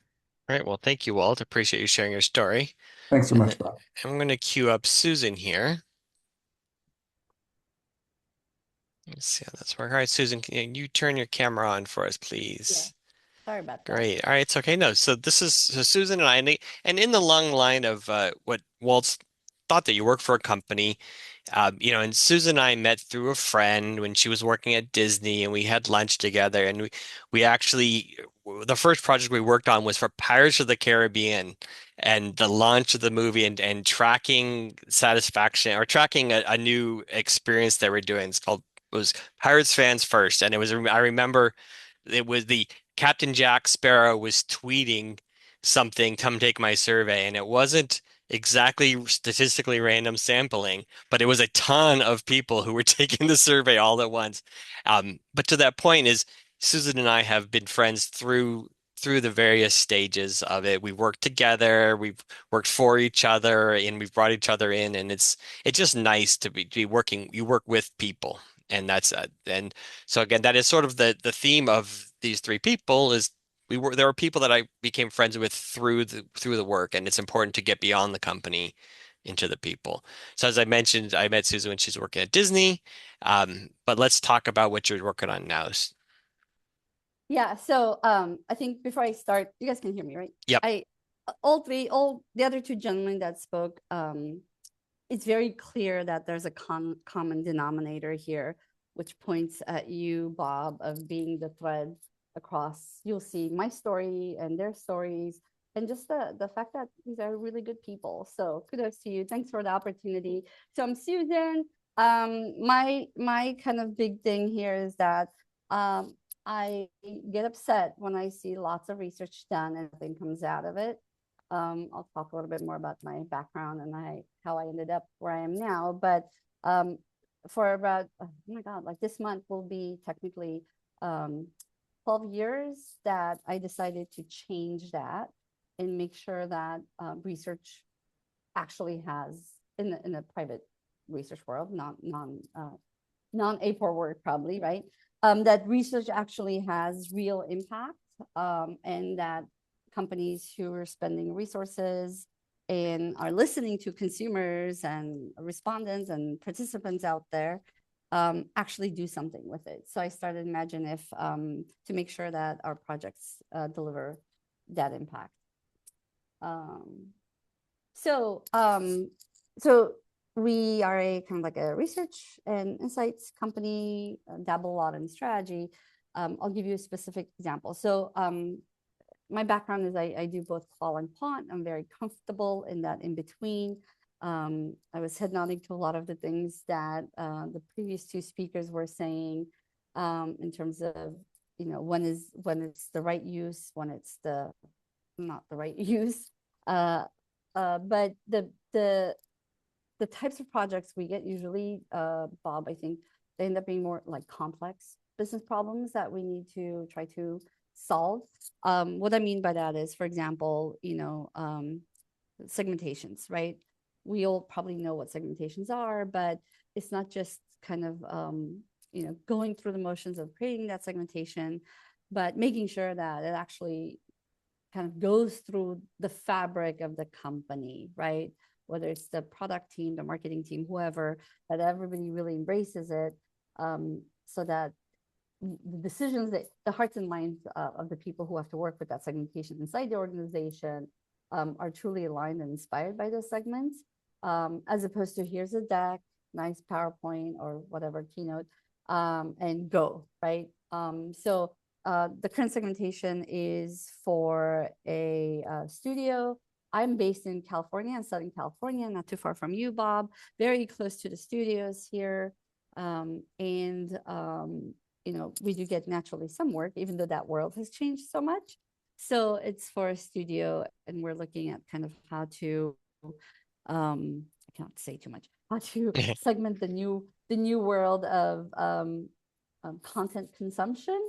All right. Well, thank you, Walt. Appreciate you sharing your story. Thanks so And then much, Bob. I'm going to queue up Susan here. Let's see how that's working. All right, Susan, can you turn your camera on for us, Yeah, please? sorry about that. Great. All right, it's okay. No, so this is so Susan and I, and in the long line of what Walt's thought that you work for a company, and Susan and I met through a friend when she was working at Disney, and we had lunch together, and we actually the first project we worked on was for Pirates of the Caribbean and the launch of the movie and tracking satisfaction or tracking a new experience that we're doing. It was Pirates Fans First. And I remember it was the Captain Jack Sparrow was tweeting something, come take my survey. And it wasn't exactly statistically random sampling, but it was a ton of people who were taking the survey all at once. But to that point is Susan and I have been friends through the various stages of it. We've worked together, we've worked for each other, and we've brought each other in, and it's just nice to be working. You work with people, and and so again, that is sort of the theme of these three people is there are people that I became friends with through the work, and it's important to get beyond the company into the people. So as I mentioned, I met Susan when she's working at Disney. But let's talk about what you're working on now. Yeah, so I think before I start, you guys can hear me, right? Yep. All the other two gentlemen that spoke, it's very clear that there's a common denominator here, which points at you, Bob, of being the thread across. You'll see my story and their stories, and just the fact that these are really good people. So kudos to you. Thanks for the opportunity. So I'm Susan. My kind of big thing here is that I get upset when I see lots of research done and nothing comes out of it. I'll talk a little bit more about my background and how I ended up where I am now. But for about, oh my God, like this month will be technically 12 years that I decided to change that and make sure that research actually has, in the private research world, non-APOR work probably, right? That research actually has real impact, and that companies who are spending resources and are listening to consumers and respondents and participants out there actually do something with it. So I started Imagine If to make sure that our projects deliver that impact. So we are a kind of like a research and insights company, dabble a lot in strategy. I'll give you a specific example. So my background is I do both qual and quant. I'm very comfortable in that in between. I was head nodding to a lot of the things that the previous two speakers were saying in terms of, when it's the right use, when it's not the right use. But the types of projects we get usually, Bob, I think they end up being more like complex business problems that we need to try to solve. What I mean by that is, for example, segmentations, right? We all probably know what segmentations are, but it's not just kind of, going through the motions of creating that segmentation, but making sure that it actually kind of goes through the fabric of the company, right? Whether it's the product team, the marketing team, whoever, that everybody really embraces it, so that the decisions, that the hearts and minds of the people who have to work with that segmentation inside the organization are truly aligned and inspired by those segments, as opposed to here's a deck, nice PowerPoint or whatever keynote, and go, right? So the current segmentation is for a studio. I'm based in California, in Southern California, not too far from you, Bob, very close to the studios here. We do get naturally some work, even though that world has changed so much. So it's for a studio, and we're looking at kind of how to, I can't say too much, how to segment the new world of content consumption,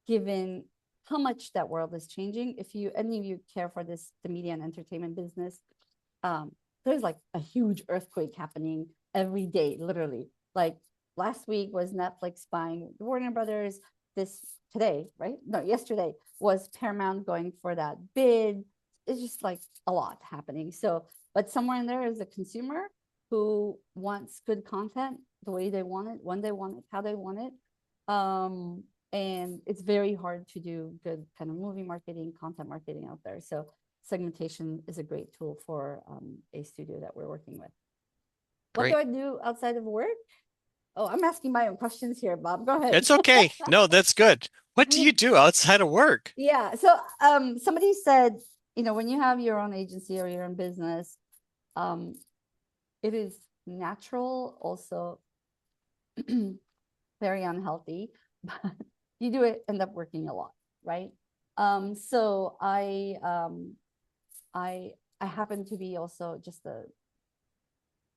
given how much that world is changing. If any of you care for the media and entertainment business, there's like a huge earthquake happening every day, literally. Like last week was Netflix buying Warner Brothers. Yesterday was Paramount going for that bid. It's just like a lot happening. So, but somewhere in there is a consumer who wants good content the way they want it, when they want it, how they want it. And it's very hard to do good kind of movie marketing, content marketing out there. So segmentation is a great tool for a studio that we're working with. What Great. do I do outside of work? Oh, I'm asking my own questions here, Bob. Go ahead. It's okay. No, that's good. What do you do outside of work? Yeah. So somebody said, when you have your own agency or your own business, um, it is natural, also very unhealthy, but you do it end up working a lot, right? So I happen to be also just a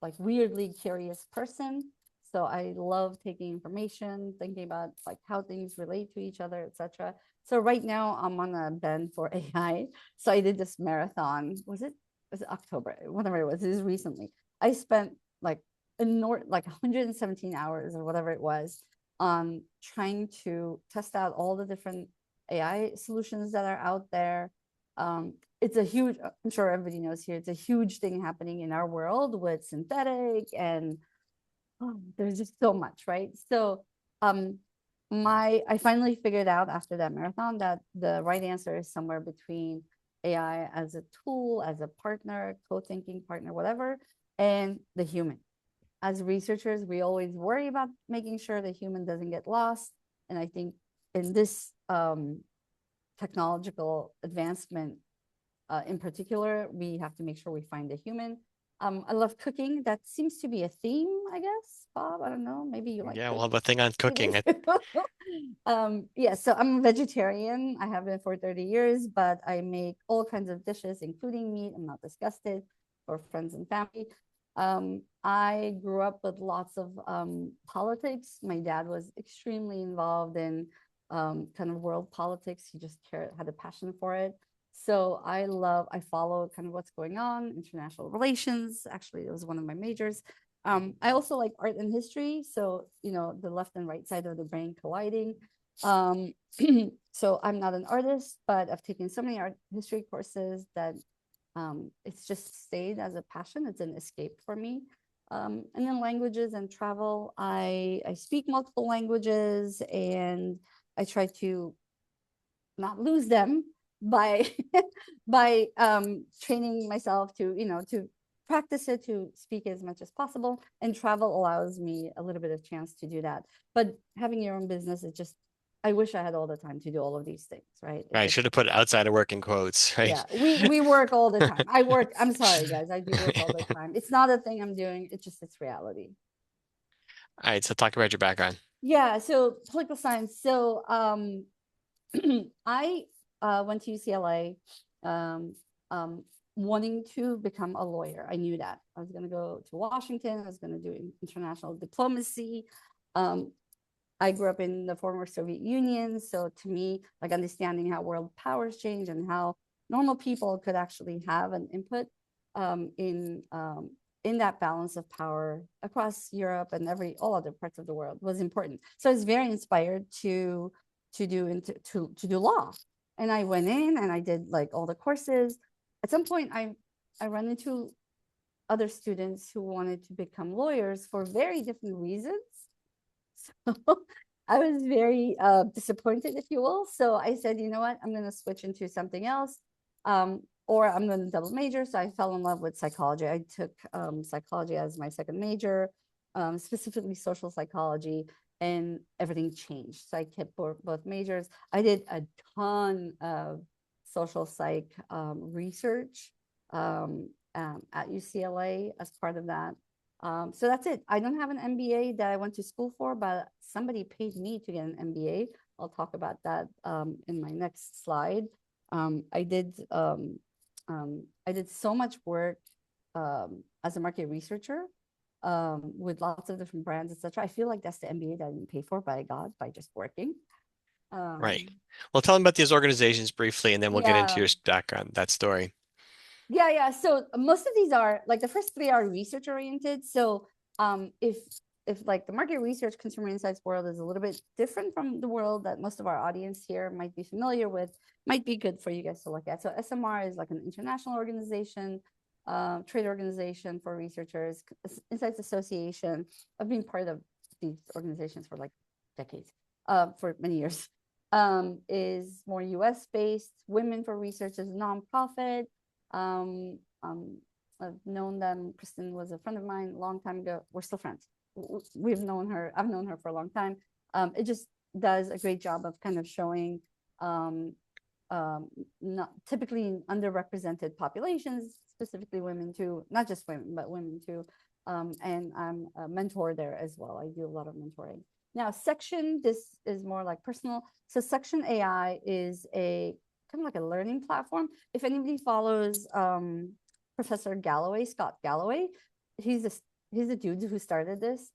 like weirdly curious person. So I love taking information, thinking about like how things relate to each other, etc. So right now I'm on a bend for AI. So I did this marathon. Was it October? Whatever it was. It was recently. I spent like like 117 hours or whatever it was on trying to test out all the different AI solutions that are out there. It's a huge, I'm sure everybody knows here, it's a huge thing happening in our world with synthetic and there's just so much, right? So I finally figured out after that marathon that the right answer is somewhere between AI as a tool, as a partner, co-thinking partner, whatever, and the human. As researchers, we always worry about making sure the human doesn't get lost. And I think in this technological advancement, in particular, we have to make sure we find a human. I love cooking. That seems to be a theme, I guess, Bob. I don't know. Maybe you like Yeah, we'll have cooking. a thing on cooking. Yeah, so I'm a vegetarian. I have been for 30 years, but I make all kinds of dishes, including meat. I'm not disgusted for friends and family. I grew up with lots of politics. My dad was extremely involved in kind of world politics. He just had a passion for it. So I follow kind of what's going on, international relations. Actually, it was one of my majors. I also like art and history. So, the left and right side of the brain colliding. So I'm not an artist, but I've taken so many art history courses that it's just stayed as a passion. It's an escape for me. And then languages and travel. I speak multiple languages and I try to not lose them by by training myself to to practice it, to speak as much as possible, and travel allows me a little bit of chance to do that. But having your own business is just, I wish I had all the time to do all of these things, right? I should have put outside of work in quotes, right? Yeah, we work all the time. I'm sorry guys, I do work all the time. It's not a thing I'm doing, it's reality. All right, so talk about your background. Yeah, so political science. So I went to UCLA wanting to become a lawyer. I knew that. I was going to go to Washington. I was going to do international diplomacy. I grew up in the former Soviet Union. So to me, like understanding how world powers change and how normal people could actually have an input in that balance of power across Europe and all other parts of the world was important. So I was very inspired to do law. And I went in and I did like all the courses. At some point, I ran into other students who wanted to become lawyers for very different reasons. So I was very disappointed, if you will. So I said, you know what, I'm going to switch into something else. Or I'm going to double major. So I fell in love with psychology. I took psychology as my second major, specifically social psychology, and everything changed. So I kept both majors. I did a ton of social psych research at UCLA as part of that. So that's it. I don't have an MBA that I went to school for, but somebody paid me to get an MBA. I'll talk about that in my next slide. I did so much work as a market researcher with lots of different brands, etc. I feel like that's the MBA that I didn't pay for, but I got by just working. Right. Well, tell them about these organizations briefly, and then we'll get into Yeah. your background, that story. Yeah. So most of these are like the first three are research oriented. So if like the market research consumer insights world is a little bit different from the world that most of our audience here might be familiar with, might be good for you guys to look at. So SMR is like an international organization, trade organization for researchers, Insights Association. I've been part of these organizations for like decades, for many years. Is more US based. Women for Research is a nonprofit. I've known them. Kristen was a friend of mine a long time ago. We're still friends. we've known her. I've known her for a long time. It just does a great job of kind of showing not typically in underrepresented populations, specifically women too, not just women, but women too. And I'm a mentor there as well. I do a lot of mentoring. Now, Section, this is more like personal. So Section AI is a kind of like a learning platform. If anybody follows Professor Galloway, Scott Galloway, he's a dude who started this.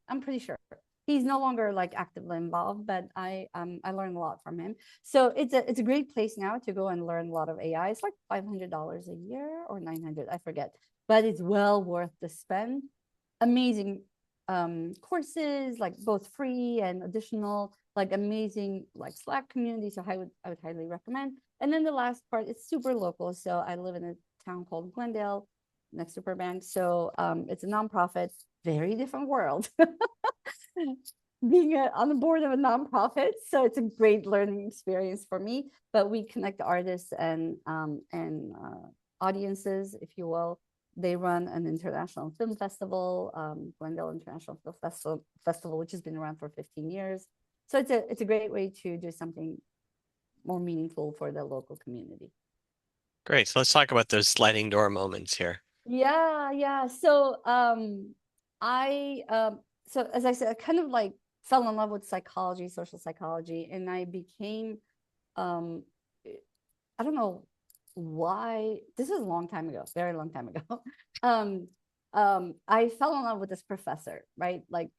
I'm pretty sure he's no longer like actively involved, but I learned a lot from him. So it's a great place now to go and learn a lot of AI. It's like $500 a year or 900, I forget, but it's well worth the spend. Amazing courses, like both free and additional, like amazing like Slack community. So I would highly recommend. And then the last part, it's super local. So I live in a town called Glendale next to Burbank. So it's a nonprofit, very different world. Being on the board of a nonprofit, so it's a great learning experience for me. But we connect artists and audiences, if you will. They run an international film festival, Glendale International Film Festival, which has been around for 15 years. So it's a great way to do something more meaningful for the local community. Great. So let's talk about those sliding door moments here. Yeah. So so as I said, I kind of like fell in love with psychology, social psychology, and I became I don't know why, this was a long time ago, very long time ago. I fell in love with this professor, right? Like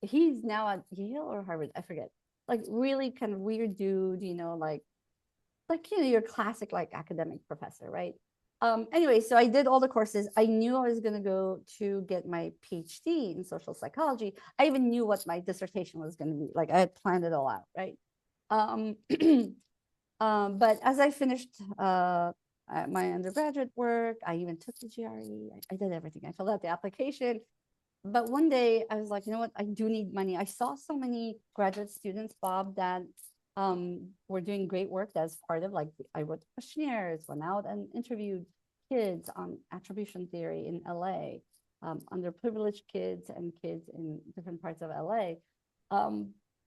he's now at Yale or Harvard, I forget. Like really kind of weird dude, like your classic like academic professor, right? Anyway, so I did all the courses. I knew I was going to go to get my PhD in social psychology. I even knew what my dissertation was going to be. Like I had planned it all out, right? But as I finished my undergraduate work, I even took the GRE. I did everything. I filled out the application. But one day I was like, you know what? I do need money. I saw so many graduate students, Bob, that were doing great work as part of like, I wrote questionnaires, went out and interviewed kids on attribution theory in LA, underprivileged kids and kids in different parts of LA.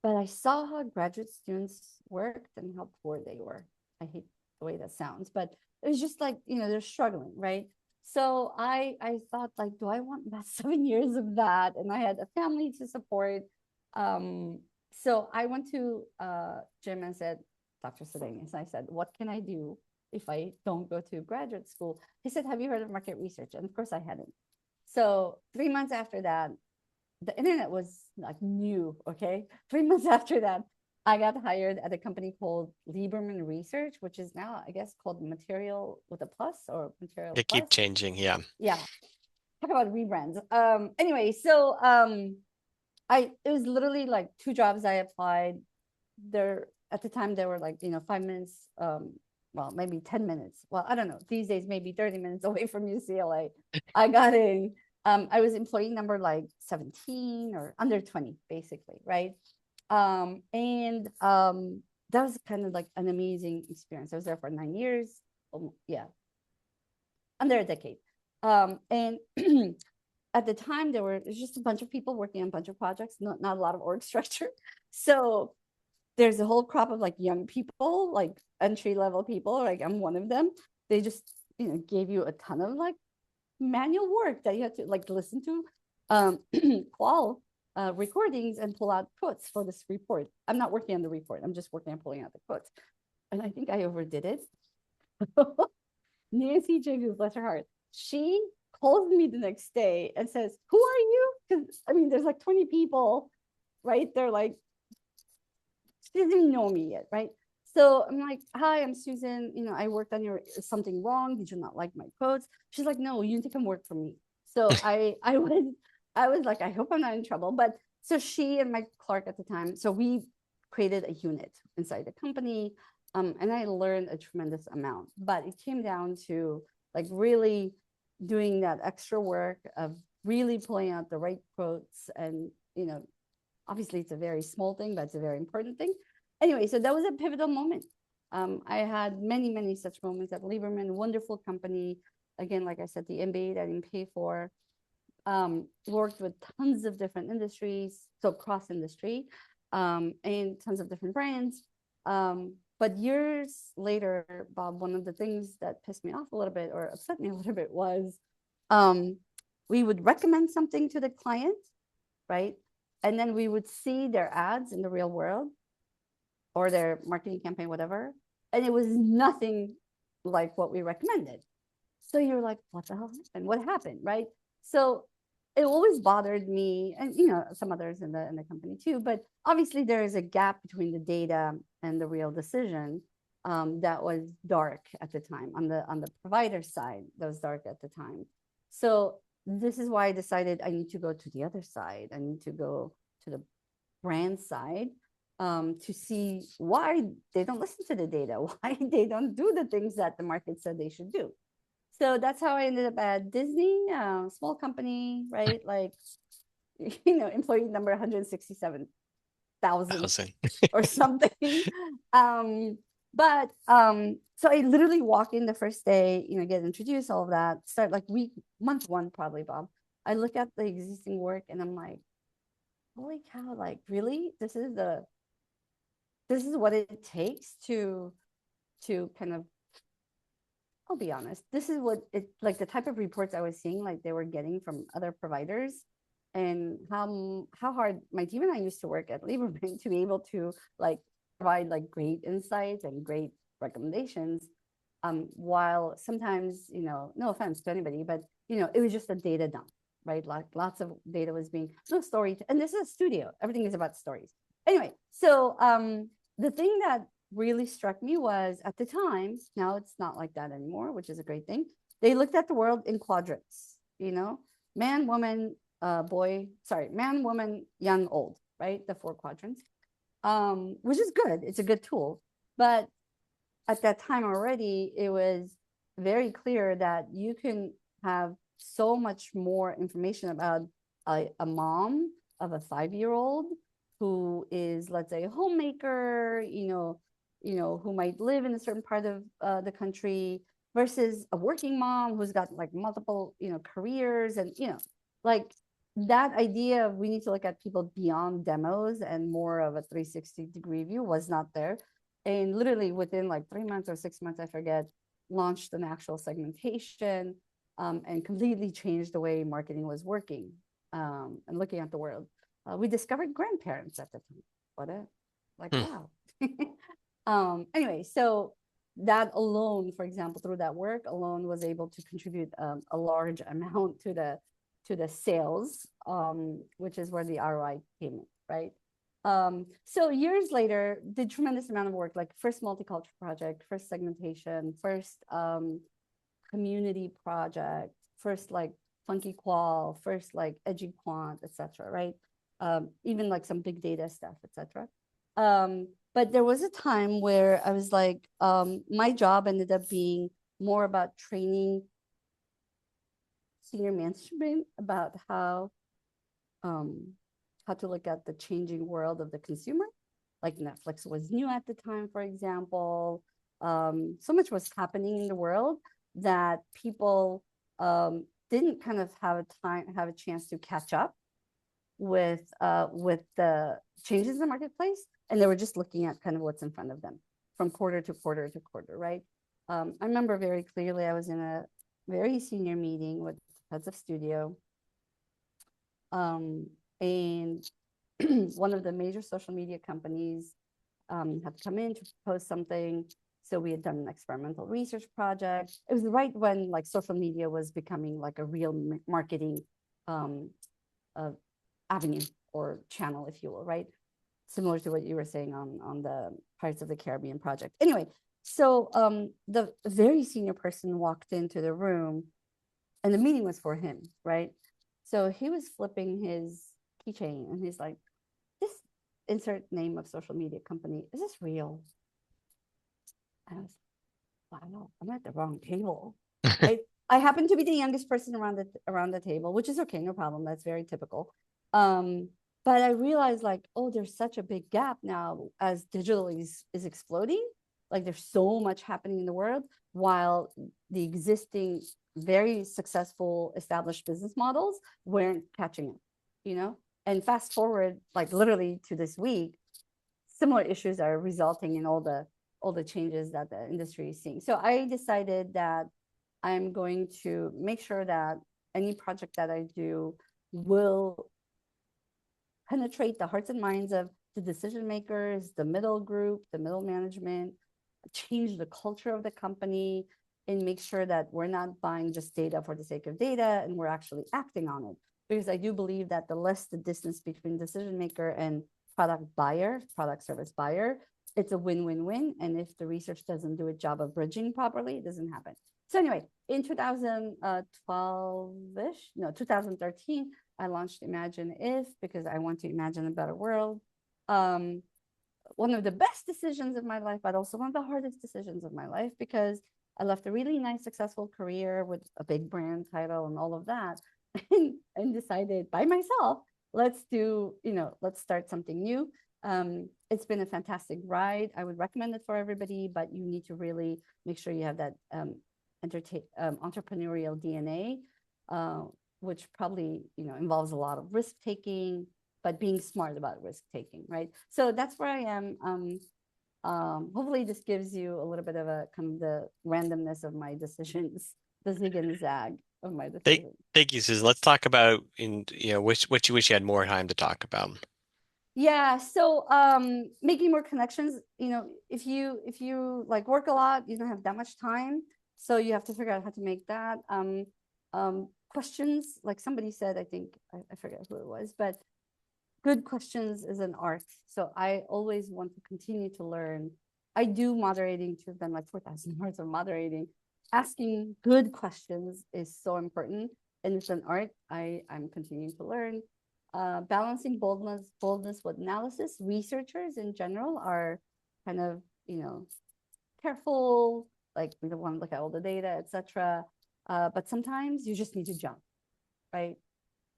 But I saw how graduate students worked and how poor they were. I hate the way that sounds, but it was just like, they're struggling, right? So I thought like, do I want about 7 years of that? And I had a family to support. So I went to Jim and said, Dr. Sebenius, I said, what can I do if I don't go to graduate school? He said, have you heard of market research? And of course I hadn't. So 3 months after that, the internet was like new, okay? 3 months after that, I got hired at a company called Hilker Research, which is now, I guess, called Material with a Plus or Material They Plus. keep changing, yeah. Yeah. Talk about rebrands. Anyway, so it was literally like 2 jobs I applied. There at the time they were like 5 minutes, well maybe 10 minutes. Well, I don't know. These days maybe 30 minutes away from UCLA. I got in. I was employee number like 17 or under 20, basically, right? That was kind of like an amazing experience. I was there for 9 years. Yeah, under a decade. And at the time there's just a bunch of people working on a bunch of projects, not a lot of org structure. So there's a whole crop of like young people, like entry-level people, like I'm one of them. They just gave you a ton of like manual work that you had to like listen to qual recordings and pull out quotes for this report. I'm not working on the report, I'm just working on pulling out the quotes. And I think I overdid it. Nancy Jagu, bless her heart, she calls me the next day and says, who are you? Because there's like 20 people, right? They're like, she doesn't even know me yet, right? So I'm like, hi, I'm Susan. I worked on is something wrong? Did you not like my quotes? She's like, no, you need to come work for me. So I was like, I hope I'm not in trouble. But so she and Mike Clark at the time, so we created a unit inside the company. And I learned a tremendous amount, but it came down to like really doing that extra work of really pulling out the right quotes. And, obviously it's a very small thing, but it's a very important thing. Anyway, so that was a pivotal moment. I had many, many such moments at Lieberman, wonderful company. Again, like I said, the MBA that I didn't pay for. worked with tons of different industries, so cross industry, and tons of different brands. But years later, Bob, one of the things that pissed me off a little bit or upset me a little bit was we would recommend something to the client, right? And then we would see their ads in the real world or their marketing campaign, whatever. And it was nothing like what we recommended. So you're like, what the hell happened? What happened, right? So it always bothered me, and some others in the company too. But obviously, there is a gap between the data and the real decision that was dark at the time on the provider side. That was dark at the time. So this is why I decided I need to go to the other side. I need to go to the brand side to see why they don't listen to the data, why they don't do the things that the market said they should do. So that's how I ended up at Disney, small company, right? Like, employee number 167,000 or something. So I literally walk in the first day, get introduced, all of that, start like month one, probably, Bob. I look at the existing work and I'm like, holy cow, like really? This is what it takes to kind of, I'll be honest, this is what like the type of reports I was seeing, like they were getting from other providers, and how hard my team and I used to work at Lieberman to be able to like provide like great insights and great recommendations. While sometimes, no offense to anybody, but it was just a data dump, right? Like lots of data was being, no story, and this is a studio. Everything is about stories. Anyway, so the thing that really struck me was at the time, now it's not like that anymore, which is a great thing. They looked at the world in quadrants, man, woman, man, woman, young, old, right? The 4 quadrants, which is good. It's a good tool. But at that time already, it was very clear that you can have so much more information about a mom of a 5-year-old who is, let's say, a homemaker, who might live in a certain part of the country versus a working mom who's got like multiple, careers, and, like that idea of we need to look at people beyond demos and more of a 360-degree view was not there. And literally within like 3 months or 6 months, I forget, launched an actual segmentation and completely changed the way marketing was working and looking at the world. We discovered grandparents at the time. Wow. Anyway, so that alone, for example, through that work alone was able to contribute a large amount to the sales, which is where the ROI came in, right? So years later, did tremendous amount of work, like first multicultural project, first segmentation, first community project, first like funky qual, first like edgy quant, etc. Right? Even like some big data stuff, etc. But there was a time where I was like, my job ended up being more about training senior management about how to look at the changing world of the consumer. Like Netflix was new at the time, for example. So much was happening in the world that people didn't kind of have a chance to catch up with the changes in the marketplace, and they were just looking at kind of what's in front of them from quarter to quarter to quarter, right? I remember very clearly I was in a very senior meeting with heads of studio, and one of the major social media companies had come in to propose something. So we had done an experimental research project. It was right when like social media was becoming like a real marketing avenue or channel, if you will, right? Similar to what you were saying on the Pirates of the Caribbean project. Anyway, so the very senior person walked into the room and the meeting was for him, right? So he was flipping his keychain and he's like, this insert name of social media company, is this real? And I was like, wow, I'm at the wrong table. Right? I happen to be the youngest person around the table, which is okay, no problem. That's very typical. But I realized like, oh, there's such a big gap now as digital is exploding. Like there's so much happening in the world while the existing very successful established business models weren't catching it, you know? And fast forward, like literally to this week, similar issues are resulting in all the changes that the industry is seeing. So I decided that I'm going to make sure that any project that I do will penetrate the hearts and minds of the decision makers, the middle group, the middle management, change the culture of the company, and make sure that we're not buying just data for the sake of data and we're actually acting on it. Because I do believe that the less the distance between decision maker and product buyer, product service buyer, it's a win-win-win. And if the research doesn't do a job of bridging properly, it doesn't happen. So anyway, in 2012-ish, no, 2013, I launched Imagine If because I want to imagine a better world. One of the best decisions of my life, but also one of the hardest decisions of my life, because I left a really nice, successful career with a big brand title and all of that, and decided by myself, let's start something new. It's been a fantastic ride. I would recommend it for everybody, but you need to really make sure you have that entrepreneurial DNA, which probably involves a lot of risk taking, but being smart about risk taking, right? So that's where I am. Hopefully this gives you a little bit of a kind of the randomness of my decisions, the zig and zag of my decisions. Thank you, Susan. Let's talk about what you wish you had more time to talk about. Yeah, so making more connections, if you like work a lot, you don't have that much time. So you have to figure out how to make that. Questions, like somebody said, I think, I forget who it was, but good questions is an art. So I always want to continue to learn. I do moderating too. I've done like 4,000 hours of moderating. Asking good questions is so important, and it's an art. I'm continuing to learn. Balancing boldness with analysis. Researchers in general are kind of careful. Like we don't want to look at all the data, etc. But sometimes you just need to jump, right?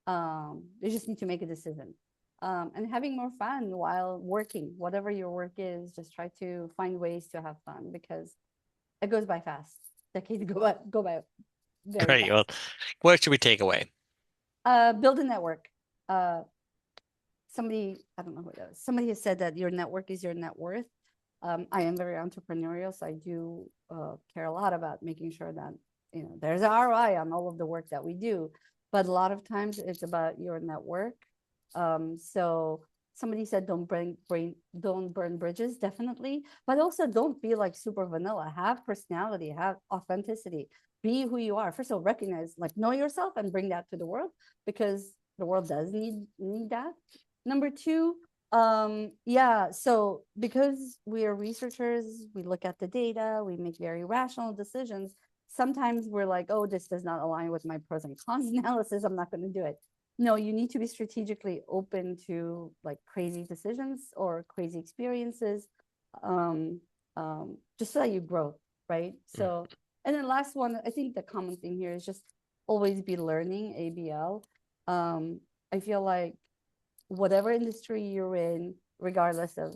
You just need to make a decision. And having more fun while working, whatever your work is, just try to find ways to have fun because it goes by fast. Decades go by very Great. fast. Well, what should we take away? Build a network. Somebody, I don't know who it was, somebody has said that your network is your net worth. I am very entrepreneurial, so I do care a lot about making sure that there's an ROI on all of the work that we do. But a lot of times it's about your network. So somebody said don't burn bridges, definitely, but also don't be like super vanilla. Have personality, have authenticity, be who you are. First of all, recognize, like, know yourself and bring that to the world because the world does need that. Number two, so because we are researchers, we look at the data, we make very rational decisions. Sometimes we're like, oh, this does not align with my pros and cons analysis, I'm not going to do it. No, you need to be strategically open to like crazy decisions or crazy experiences, just so that you grow, right? So, and then last one, I think the common thing here is just always be learning, ABL. I feel like whatever industry you're in, regardless of,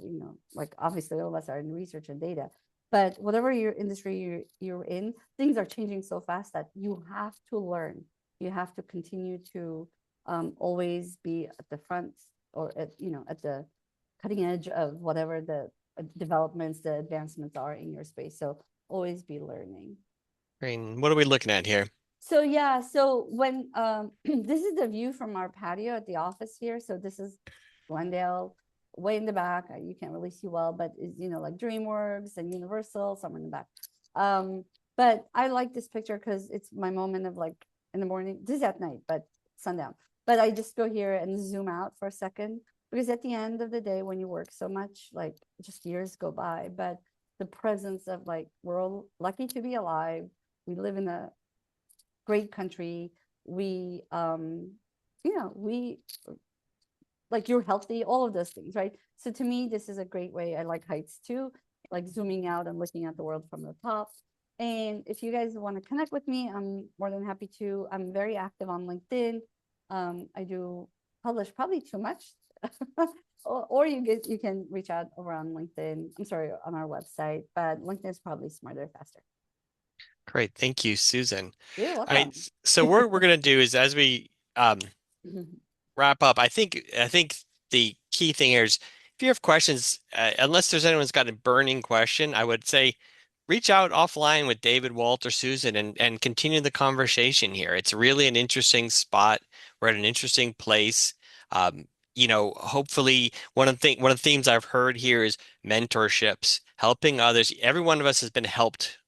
like obviously all of us are in research and data, but whatever your industry you're in, things are changing so fast that you have to learn. You have to continue to always be at the front or at the cutting edge of whatever the developments, the advancements are in your space. So always be learning. And what are we looking at here? So yeah, so when this is the view from our patio at the office here. So this is Glendale, way in the back. You can't really see well, but it's like DreamWorks and Universal somewhere in the back. But I like this picture because it's my moment of like in the morning. This is at night, but sundown. But I just go here and zoom out for a second because at the end of the day, when you work so much, like just years go by. But the presence of like we're all lucky to be alive. We live in a great country. We we like you're healthy, all of those things, right? So to me, this is a great way. I like heights too, like zooming out and looking at the world from the top. And if you guys want to connect with me, I'm more than happy to. I'm very active on LinkedIn. I do publish probably too much. or you can reach out over on LinkedIn. I'm sorry, on our website, but LinkedIn is probably smarter, faster. Great. Thank you, Susan. You're All right. welcome. So what we're going to do is as we wrap up, I think the key thing here is if you have questions, unless there's anyone's got a burning question, I would say reach out offline with David, Walt, or Susan and continue the conversation here. It's really an interesting spot. We're at an interesting place. Um, hopefully one of the themes I've heard here is mentorships, helping others. Every one of us has been helped